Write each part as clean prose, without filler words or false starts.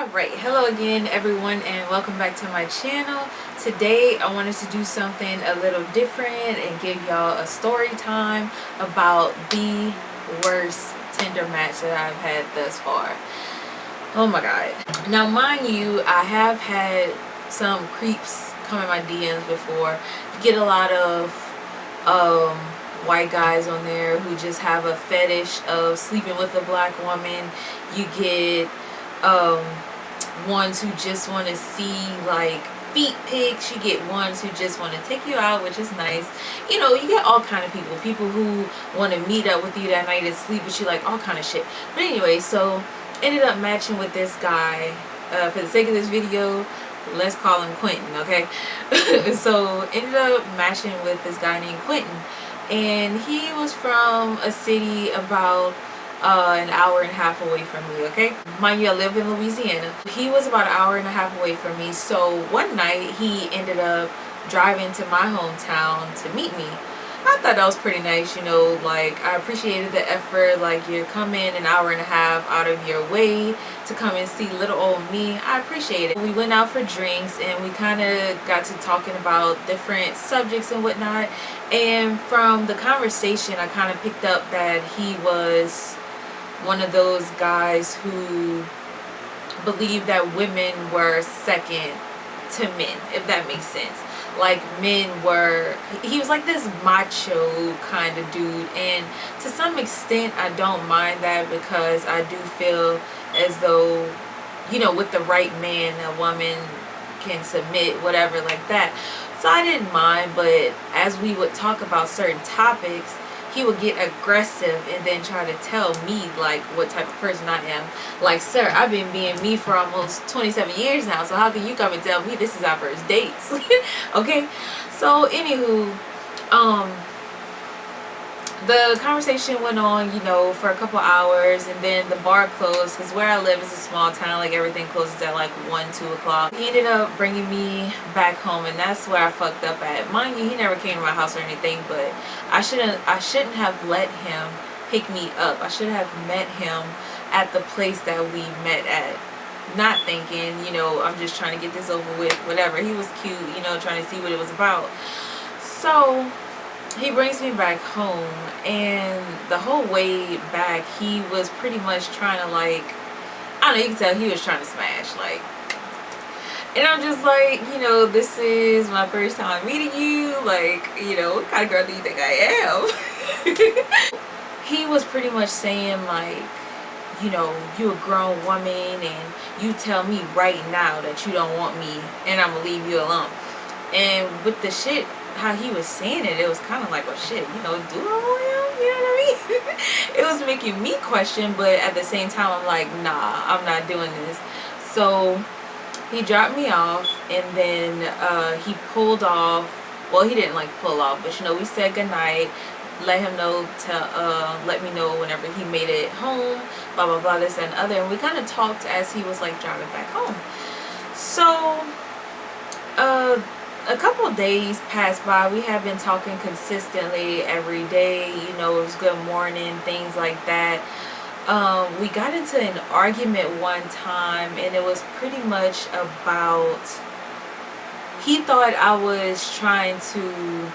Alright, hello again everyone and welcome back to my channel. Today I wanted to do something a little different and give y'all a story time about the worst Tinder match that I've had thus far. Oh my god. Now mind you, I have had some creeps come in my DMs before. You get a lot of white guys on there who just have a fetish of sleeping with a black woman. You get ones who just want to see like feet pics. You get ones who just want to take you out, which is nice. You know, you get all kind of people who want to meet up with you that night and sleep with you, like all kind of shit. But anyway, so ended up matching with this guy. For the sake of this video, let's call him Quentin, okay? So ended up matching with this guy named Quentin, and he was from a city about an hour and a half away from me, okay? Mind you, I live in Louisiana. He was about an hour and a half away from me. So one night he ended up driving to my hometown to meet me. I thought that was pretty nice, you know, like I appreciated the effort. Like, you're coming an hour and a half out of your way to come and see little old me. I appreciate it. We went out for drinks and we kind of got to talking about different subjects and whatnot. And from the conversation, I kind of picked up that he was one of those guys who believed that women were second to men, if that makes sense. Like, men were, he was like this macho kind of dude, and to some extent I don't mind that, because I do feel as though, you know, with the right man a woman can submit, whatever, like that. So I didn't mind, but as we would talk about certain topics, he would get aggressive and then try to tell me like what type of person I am. Like, sir, I've been being me for almost 27 years now, so how can you come and tell me this is our first dates? Okay, so anywho, the conversation went on, you know, for a couple hours, and then the bar closed, because where I live is a small town. Like, everything closes at like 1, 2 o'clock. He ended up bringing me back home, and that's where I fucked up at. Mind you, he never came to my house or anything, but I shouldn't have let him pick me up. I should have met him at the place that we met at, not thinking, you know, I'm just trying to get this over with, whatever. He was cute, you know, trying to see what it was about. So he brings me back home, and the whole way back he was pretty much trying to, like, I don't know, you can tell he was trying to smash, like, and I'm just like, you know, this is my first time meeting you, like, you know, what kind of girl do you think I am? He was pretty much saying like, you know, you a grown woman and you tell me right now that you don't want me and I'm gonna leave you alone. And with the shit, how he was saying it, it was kind of like, well, shit, you know, do I want him? You know what I mean? It was making me question, but at the same time, I'm like, nah, I'm not doing this. So he dropped me off, and then he pulled off. Well, he didn't like pull off, but you know, we said goodnight, let him know to let me know whenever he made it home, blah blah blah, this and other. And we kind of talked as he was like driving back home. So a couple of days passed by. We have been talking consistently every day, you know, it was good morning, things like that. We got into an argument one time, and it was pretty much about, he thought I was trying to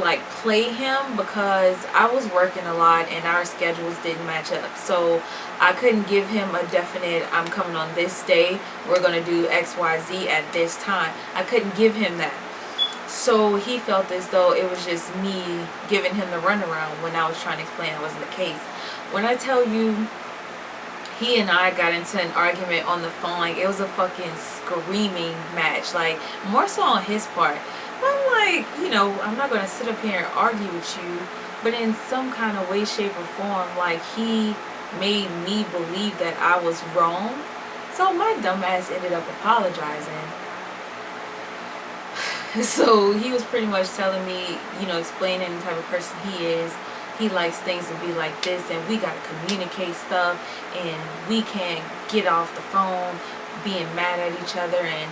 like play him because I was working a lot and our schedules didn't match up, so I couldn't give him a definite, I'm coming on this day, we're gonna do XYZ at this time. I couldn't give him that, so he felt as though it was just me giving him the runaround when I was trying to explain that wasn't the case. When I tell you, he and I got into an argument on the phone, like it was a fucking screaming match, like more so on his part. I'm like, you know, I'm not going to sit up here and argue with you, but in some kind of way, shape, or form, like, he made me believe that I was wrong. So my dumbass ended up apologizing. So he was pretty much telling me, you know, explaining the type of person he is. He likes things to be like this, and we got to communicate stuff, and we can't get off the phone being mad at each other, and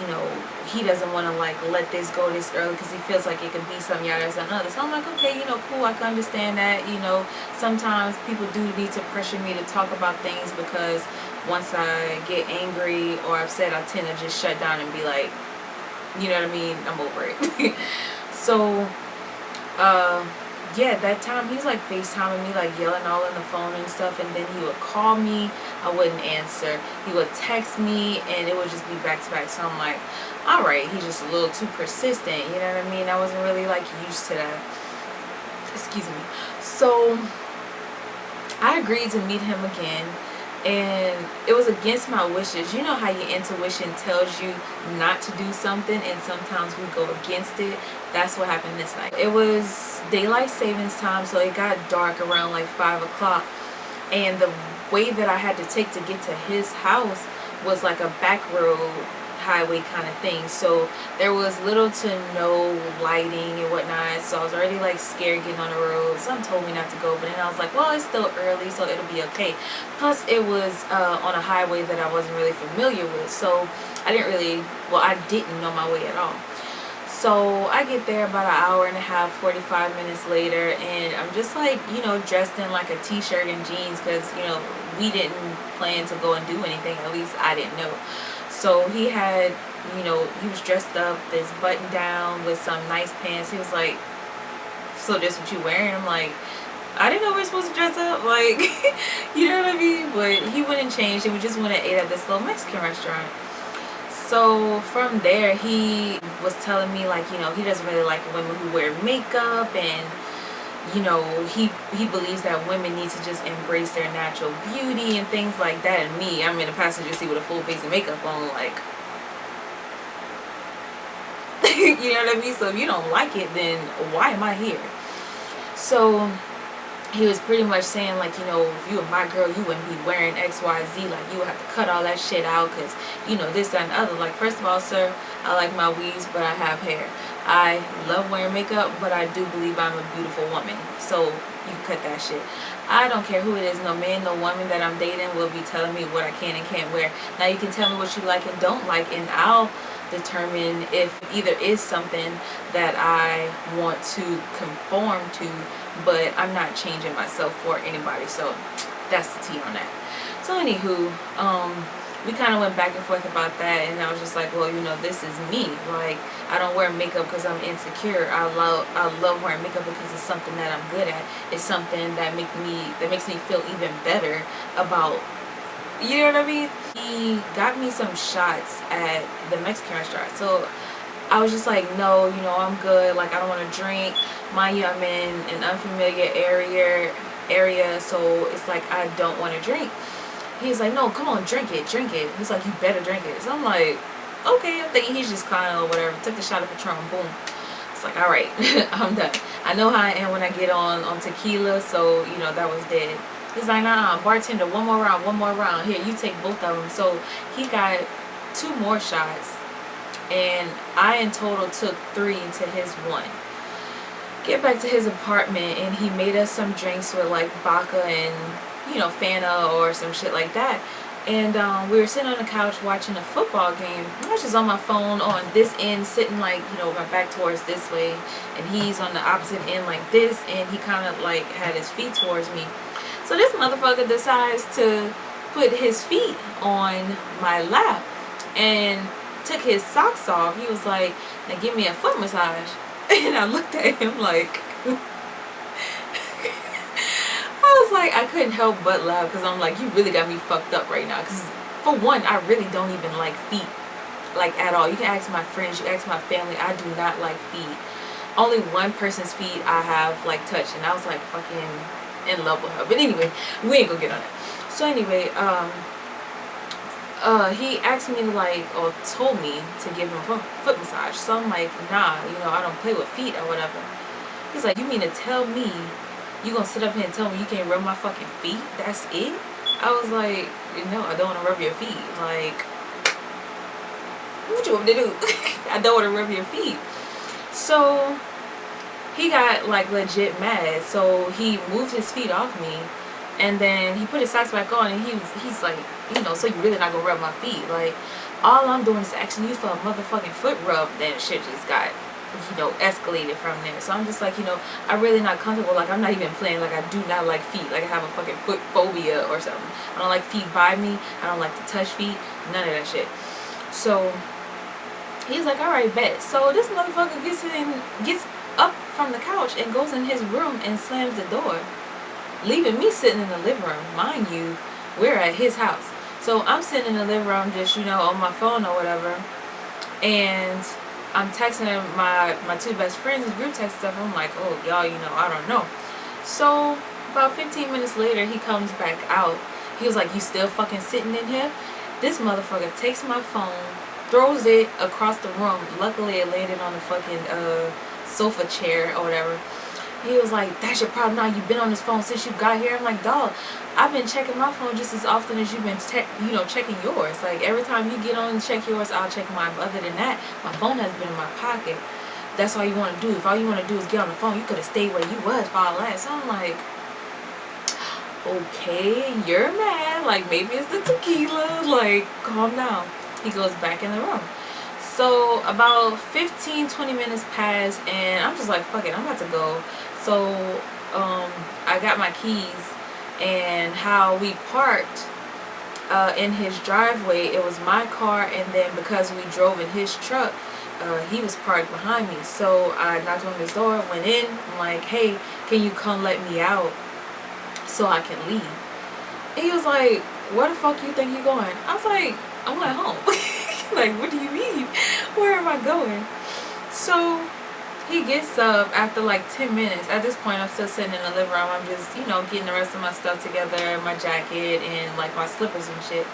you know, he doesn't want to like let this go this early because he feels like it could be some yada or another. So I'm like, okay, you know, cool, I can understand that. You know, sometimes people do need to pressure me to talk about things because once I get angry or upset, I tend to just shut down and be like, you know what I mean? I'm over it. So, yeah, that time he was like FaceTiming me, like yelling all on the phone and stuff, and then he would call me, I wouldn't answer. He would text me, and it would just be back to back. So I'm like, all right, he's just a little too persistent, you know what I mean? I wasn't really like used to that. Excuse me. So I agreed to meet him again, and it was against my wishes. You know how your intuition tells you not to do something, and sometimes we go against it. That's what happened this night. It was daylight savings time, so it got dark around like 5 o'clock, and the way that I had to take to get to his house was like a back road highway kind of thing, so there was little to no lighting and whatnot, so I was already like scared getting on the road. Some told me not to go, but then I was like, well, it's still early, so it'll be okay. Plus it was on a highway that I wasn't really familiar with, so I didn't know my way at all. So I get there about an hour and a half, 45 minutes later, and I'm just like, dressed in like a t-shirt and jeans, because we didn't plan to go and do anything. At least I didn't know. So he had, he was dressed up, this button down with some nice pants. He was like, so this what you wearing? I'm like, I didn't know we were supposed to dress up, like, you know what I mean? But he went and changed, and we just went and ate at this little Mexican restaurant. So from there, he was telling me, like, he doesn't really like women who wear makeup, and he believes that women need to just embrace their natural beauty and things like that. And me, I'm in the passenger seat with a full face of makeup on, like, you know what I mean? So if you don't like it, then why am I here? So he was pretty much saying, like, if you were my girl, you wouldn't be wearing XYZ. Like, you would have to cut all that shit out because, this, that, and the other. Like, first of all, sir, I like my weaves, but I have hair. I love wearing makeup, but I do believe I'm a beautiful woman. So you can cut that shit. I don't care who it is. No man, no woman that I'm dating will be telling me what I can and can't wear. Now, you can tell me what you like and don't like, and I'll determine if either is something that I want to conform to, but I'm not changing myself for anybody. So that's the tea on that. So anywho, we kind of went back and forth about that, and I was just like, well, this is me. Like, I don't wear makeup because I'm insecure. I love wearing makeup because it's something that I'm good at. It's something that makes me feel even better about, you know what I mean? He got me some shots at the Mexican restaurant. So I was just like, no, I'm good. Like, I don't want to drink. Mind you, I'm in an unfamiliar area, so it's like I don't want to drink. He's like, no, come on, drink it. He's like, you better drink it. So I'm like, okay. I'm thinking he's just crying or whatever. Took the shot of Patron, boom. It's like, all right, I'm done. I know how I am when I get on tequila, so that was dead. He's like, nah, bartender, one more round. Here, you take both of them. So he got 2 more shots, and I in total took 3 to his 1. Get back to his apartment, and he made us some drinks with like vodka and Fanta or some shit like that. And we were sitting on the couch watching a football game. I was just on my phone on this end, sitting like, with my back towards this way, and he's on the opposite end like this, and he kind of like had his feet towards me. So this motherfucker decides to put his feet on my lap and took his socks off. He was like, now give me a foot massage. And I looked at him like, I was like, I couldn't help but laugh, because I'm like, you really got me fucked up right now. Because for one, I really don't even like feet, like, at all. You can ask my friends, you ask my family, I do not like feet. Only one person's feet I have like touched, and I was like fucking in love with her. But anyway, we ain't gonna get on that. So anyway, he asked me or told me to give him a foot massage. So I'm like, nah, I don't play with feet or whatever. He's like, you mean to tell me you gonna sit up here and tell me you can't rub my fucking feet? That's it? I was like, no, I don't want to rub your feet. Like, what you want me to do? I don't want to rub your feet. So he got like legit mad. So he moved his feet off me, and then he put his socks back on, and he's like, so you really not gonna rub my feet? Like, all I'm doing is asking you for a motherfucking foot rub. Then shit just got escalated from there. So I'm just like, I'm really not comfortable. Like, I'm not even playing. Like, I do not like feet. Like, I have a fucking foot phobia or something. I don't like feet by me. I don't like to touch feet. None of that shit. So he's like, all right, bet. So this motherfucker gets up from the couch and goes in his room and slams the door, leaving me sitting in the living room. Mind you, we're at his house. So I'm sitting in the living room just, on my phone or whatever. And I'm texting my two best friends, group text stuff. I'm like, oh, y'all, I don't know. So about 15 minutes later, he comes back out. He was like, you still fucking sitting in here? This motherfucker takes my phone, throws it across the room. Luckily, it landed on the fucking sofa chair or whatever. He was like, that's your problem now. You've been on this phone since you got here. I'm like, dog, I've been checking my phone just as often as you've been checking yours. Like, every time you get on and check yours, I'll check mine. But other than that, my phone has been in my pocket. That's all you want to do. If all you want to do is get on the phone, you could have stayed where you was for all that. So I'm like, okay, you're mad. Like, maybe it's the tequila. Like, calm down. He goes back in the room. So about 15-20 minutes pass, and I'm just like, fuck it, I'm about to go. So I got my keys, and how we parked in his driveway, it was my car, and then because we drove in his truck, he was parked behind me. So I knocked on his door, went in. I'm like, hey, can you come let me out so I can leave? And he was like, where the fuck you think you going? I was like, I went home. Like, what do you mean? Where am I going? So he gets up after like 10 minutes. At this point, I'm still sitting in the living room. I'm just, getting the rest of my stuff together, my jacket and like my slippers and shit.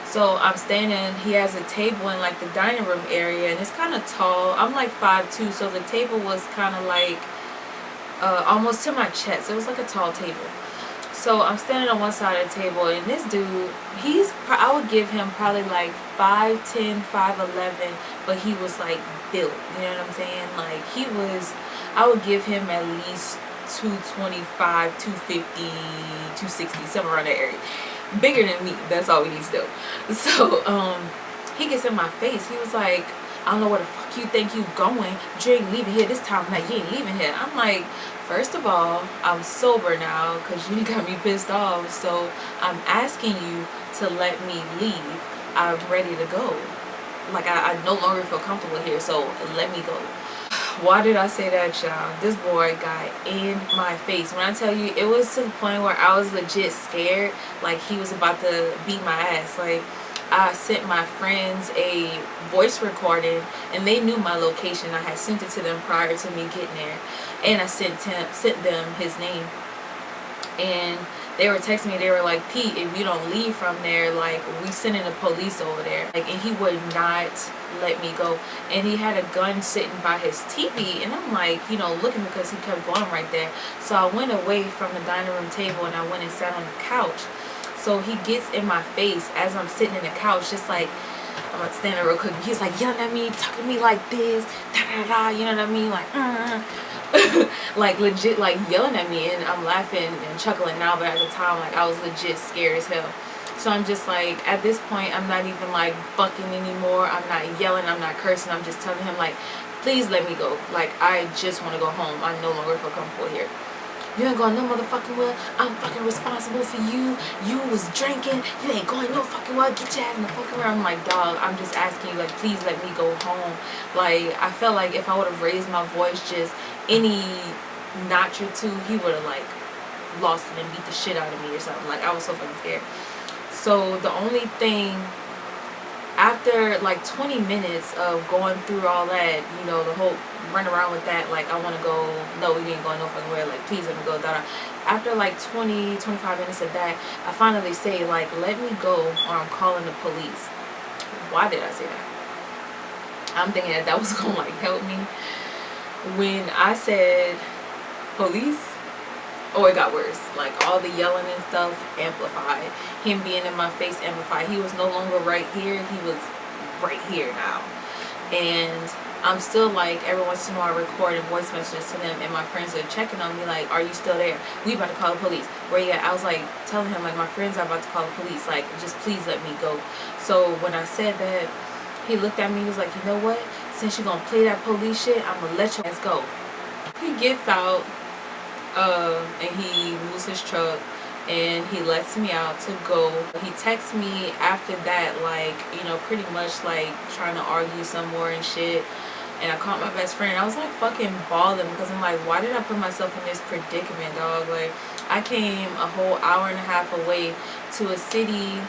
So I'm standing, he has a table in like the dining room area, and it's kind of tall. I'm like 5'2", so the table was kind of like almost to my chest. It was like a tall table. So I'm standing on one side of the table, and this dude, I would give him probably like 5'10", 5'11", but he was like built, you know what I'm saying? Like, I would give him at least 225, 250, 260, somewhere around that area. Bigger than me, that's all we need to do. So he gets in my face. He was like, I don't know where the fuck you think you going. You ain't leaving here this time of night. You ain't leaving here. I'm like, first of all, I'm sober now because you got me pissed off. So I'm asking you to let me leave. I'm ready to go. Like, I no longer feel comfortable here, so let me go. Why did I say that, y'all? This boy got in my face. When I tell you, it was to the point where I was legit scared. Like, he was about to beat my ass. Like, I sent my friends a voice recording, and they knew my location. I had sent it to them prior to me getting there, and I sent them his name. And they were texting me. They were like, Pete, if you don't leave from there, like, we sending the police over there. Like, and he would not let me go. And he had a gun sitting by his TV, and I'm like, looking, because he kept going right there. So I went away from the dining room table, and I went and sat on the couch. So he gets in my face as I'm sitting in the couch, just like, I'm gonna stand there real quick. He's like yelling at me, talking to me like this, da da da, you know what I mean? Like, like legit, like yelling at me, and I'm laughing and chuckling now, but at the time, like, I was legit scared as hell. So I'm just like, at this point, I'm not even like bucking anymore. I'm not yelling, I'm not cursing. I'm just telling him, like, please let me go. Like, I just want to go home. I no longer feel comfortable here. You ain't going no motherfucking well. I'm fucking responsible for you. You was drinking. You ain't going no fucking well. Get your ass in the fucking room. I'm like, dog, I'm just asking you, like, please let me go home. Like, I felt like if I would have raised my voice just any notch or two, he would have, like, lost it and beat the shit out of me or something. Like, I was so fucking scared. So the only thing, after like 20 minutes of going through all that, the whole run around with that, like, I want to go, no, we ain't going no fucking where, like, please let me go, da. After like 20-25 minutes of that, I finally say, like, let me go or I'm calling the police. Why did I say that? I'm thinking that was gonna, like, help me. When I said police, oh, it got worse. Like, all the yelling and stuff amplified. Him being in my face amplified. He was no longer right here. He was right here now. And I'm still, like, every once in a while recording voice messages to them, and my friends are checking on me, like, are you still there? We about to call the police. Where you at? I was, like, telling him, like, my friends are about to call the police. Like, just please let me go. So when I said that, he looked at me. He was like, you know what? since you're gonna play that police shit, I'm gonna let your ass go. He gets out, and he moves his truck, and he lets me out to go. He texts me after that, like, you know, pretty much like trying to argue some more and shit. And I called my best friend. I was like fucking bawling because I'm like, why did I put myself in this predicament, dog? Like, I came a whole hour and a half away to a city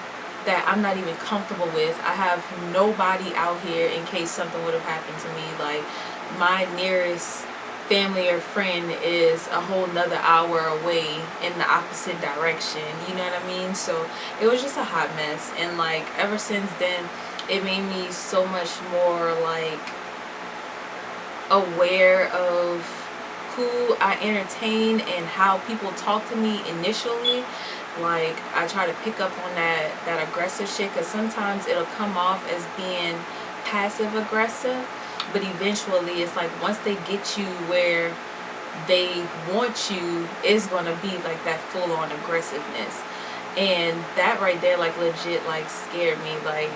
that I'm not even comfortable with. I have nobody out here in case something would have happened to me. Like, my nearest family or friend is a whole nother hour away in the opposite direction, you know what I mean? So it was just a hot mess. And like, ever since then, it made me so much more like aware of who I entertain and how people talk to me initially. Like, I try to pick up on that aggressive shit, because sometimes it'll come off as being passive aggressive, but eventually it's like once they get you where they want you, it's gonna be like that full-on aggressiveness. And that right there, like, legit, like, scared me. Like,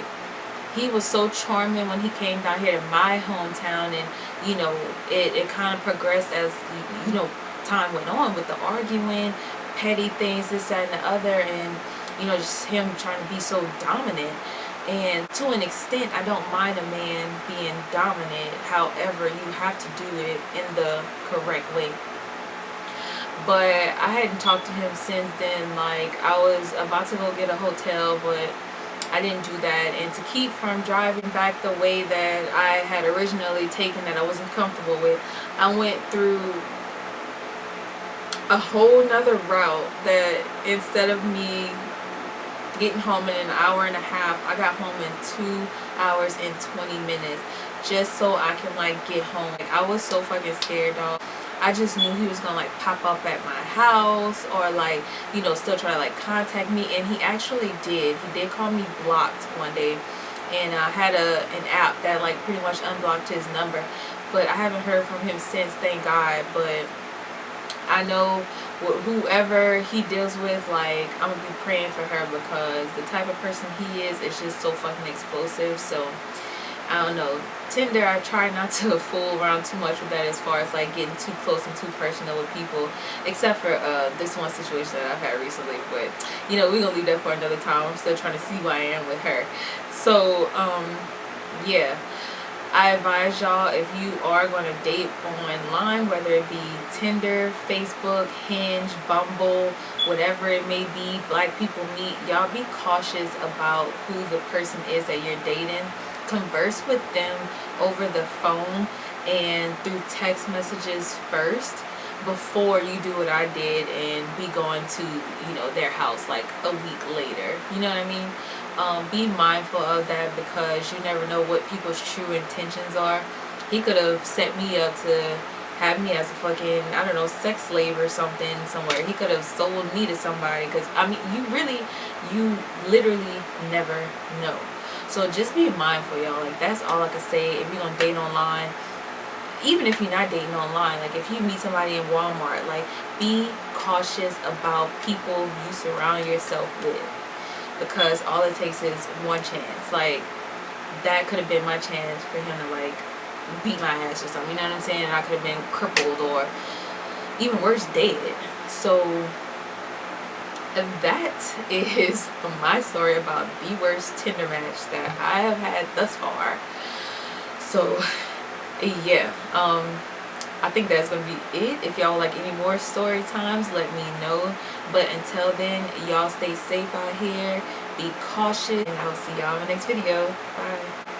he was so charming when he came down here to my hometown, and you know, it kind of progressed as, you know, time went on with the arguing, petty things, this, that, and the other, and you know, just him trying to be so dominant. And to an extent, I don't mind a man being dominant. However, you have to do it in the correct way. But I hadn't talked to him since then. Like, I was about to go get a hotel, but I didn't do that. And to keep from driving back the way that I had originally taken, that I wasn't comfortable with, I went through a whole nother route that instead of me getting home in an hour and a half, I got home in 2 hours and 20 minutes just so I can like get home. Like, I was so fucking scared, dog. I just knew he was gonna like pop up at my house or like, you know, still try to like contact me, and he actually did. He did call me blocked one day, and I had an app that like pretty much unblocked his number, but I haven't heard from him since, thank God. But I know whoever he deals with, like, I'm gonna be praying for her, because the type of person he is just so fucking explosive. So I don't know. Tinder, I try not to fool around too much with that as far as like getting too close and too personal with people, except for this one situation that I've had recently. But you know, we're gonna leave that for another time. I'm still trying to see who I am with her. So yeah, I advise y'all, if you are going to date online, whether it be Tinder, Facebook, Hinge, Bumble, whatever it may be, black people meet, y'all be cautious about who the person is that you're dating. Converse with them over the phone and through text messages first before you do what I did and be going to, you know, their house like a week later. You know what I mean? Be mindful of that, because you never know what people's true intentions are. He could have set me up to have me as a fucking, I don't know, sex slave or something somewhere. He could have sold me to somebody, because I mean, you literally never know. So just be mindful, y'all. Like, that's all I can say. If you're gonna date online, even if you're not dating online, like if you meet somebody in Walmart, like, be cautious about people you surround yourself with, because all it takes is one chance. Like, that could have been my chance for him to like beat my ass or something, you know what I'm saying? And I could have been crippled or even worse, dead. So that is my story about the worst Tinder match that I have had thus far. So yeah, I think that's gonna be it. If y'all like any more story times, let me know. But until then, y'all stay safe out here, be cautious, and I'll see y'all in the next video. Bye.